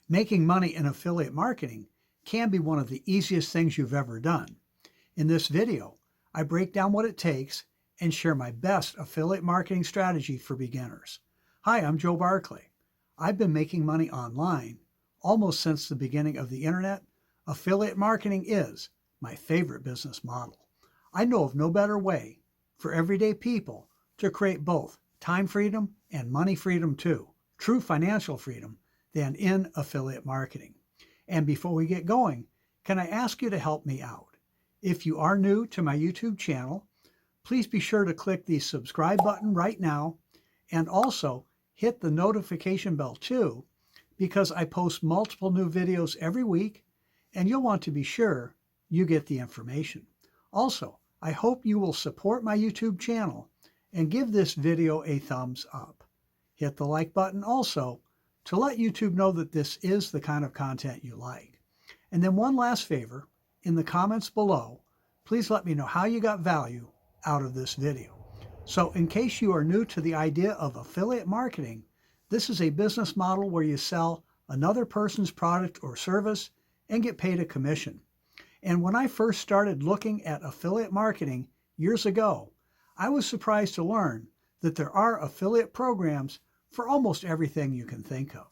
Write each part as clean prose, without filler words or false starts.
Making money in affiliate marketing can be one of the easiest things you've ever done. In this video, I break down what it takes and share my best affiliate marketing strategy for beginners. Hi, I'm Joe Barclay. I've been making money online almost since the beginning of the internet. Affiliate marketing is my favorite business model. I know of no better way for everyday people to create both time freedom and money freedom too, true financial freedom, than in affiliate marketing. And before we get going, can I ask you to help me out? If you are new to my YouTube channel, please be sure to click the subscribe button right now and also hit the notification bell too, because I post multiple new videos every week and you'll want to be sure you get the information. Also, I hope you will support my YouTube channel and give this video a thumbs up. Hit the like button also to let YouTube know that this is the kind of content you like. And then one last favor, in the comments below, please let me know how you got value out of this video. So in case you are new to the idea of affiliate marketing, this is a business model where you sell another person's product or service and get paid a commission. And when I first started looking at affiliate marketing years ago, I was surprised to learn that there are affiliate programs for almost everything you can think of.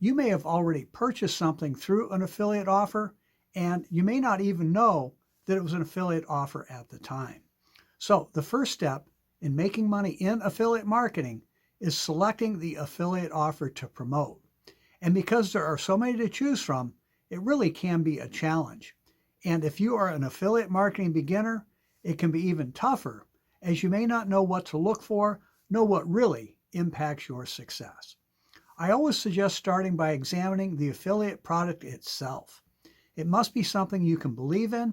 You may have already purchased something through an affiliate offer, and you may not even know that it was an affiliate offer at the time. So the first step in making money in affiliate marketing is selecting the affiliate offer to promote. And because there are so many to choose from, it really can be a challenge. And if you are an affiliate marketing beginner, it can be even tougher, as you may not know what to look for, know what really impacts your success. I always suggest starting by examining the affiliate product itself. It must be something you can believe in,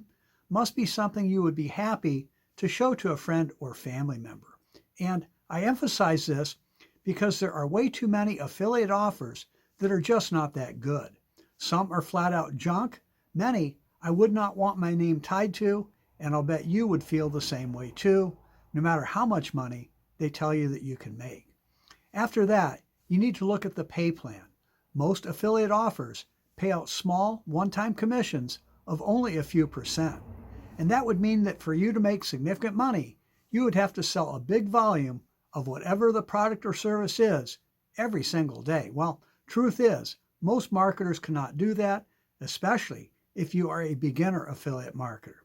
must be something you would be happy to show to a friend or family member. And I emphasize this because there are way too many affiliate offers that are just not that good. Some are flat out junk, many I would not want my name tied to, and I'll bet you would feel the same way too, no matter how much money they tell you that you can make. After that, you need to look at the pay plan. Most affiliate offers pay out small, one-time commissions of only a few percent. And that would mean that for you to make significant money, you would have to sell a big volume of whatever the product or service is every single day. Well, truth is, most marketers cannot do that, especially if you are a beginner affiliate marketer.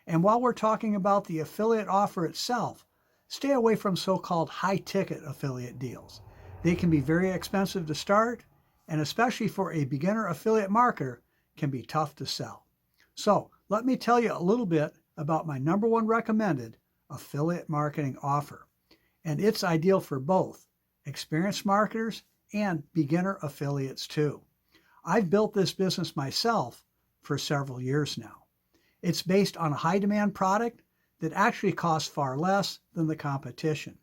And while we're talking about the affiliate offer itself, stay away from so-called high-ticket affiliate deals. They can be very expensive to start, and especially for a beginner affiliate marketer, can be tough to sell. So let me tell you a little bit about my #1 recommended affiliate marketing offer. And it's ideal for both experienced marketers and beginner affiliates too. I've built this business myself for several years now. It's based on a high-demand product that actually costs far less than the competition.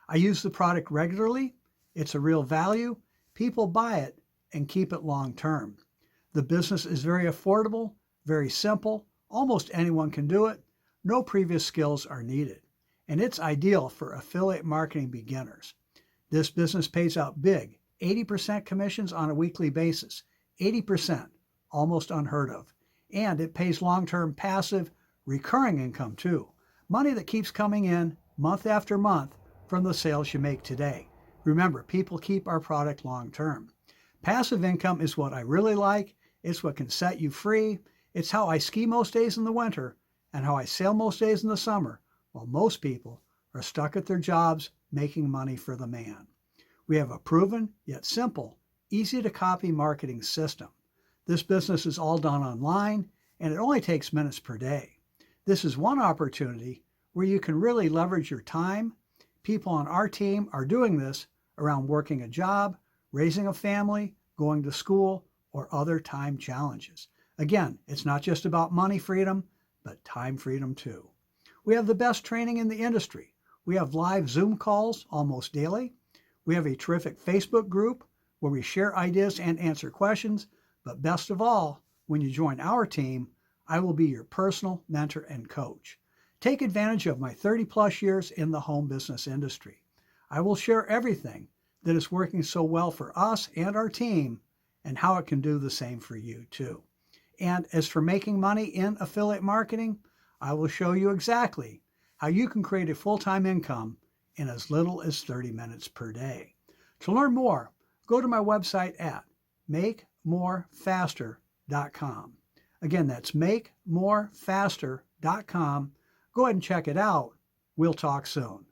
I use the product regularly. It's a real value. People buy it and keep it long term. The business is very affordable, very simple. Almost anyone can do it. No previous skills are needed. And it's ideal for affiliate marketing beginners. This business pays out big, 80% commissions on a weekly basis. 80%, almost unheard of. And it pays long-term passive, recurring income too. Money that keeps coming in month after month from the sales you make today. Remember, people keep our product long term. Passive income is what I really like. It's what can set you free. It's how I ski most days in the winter and how I sail most days in the summer, while most people are stuck at their jobs making money for the man. We have a proven yet simple, easy to copy marketing system. This business is all done online and it only takes minutes per day. This is one opportunity where you can really leverage your time. People on our team are doing this around working a job, raising a family, going to school, or other time challenges. Again, it's not just about money freedom, but time freedom too. We have the best training in the industry. We have live Zoom calls almost daily. We have a terrific Facebook group where we share ideas and answer questions. But best of all, when you join our team, I will be your personal mentor and coach. Take advantage of my 30-plus years in the home business industry. I will share everything that is working so well for us and our team and how it can do the same for you too. And as for making money in affiliate marketing, I will show you exactly how you can create a full-time income in as little as 30 minutes per day. To learn more, go to my website at makemorefaster.com. Again, that's makemorefaster.com. Go ahead and check it out. We'll talk soon.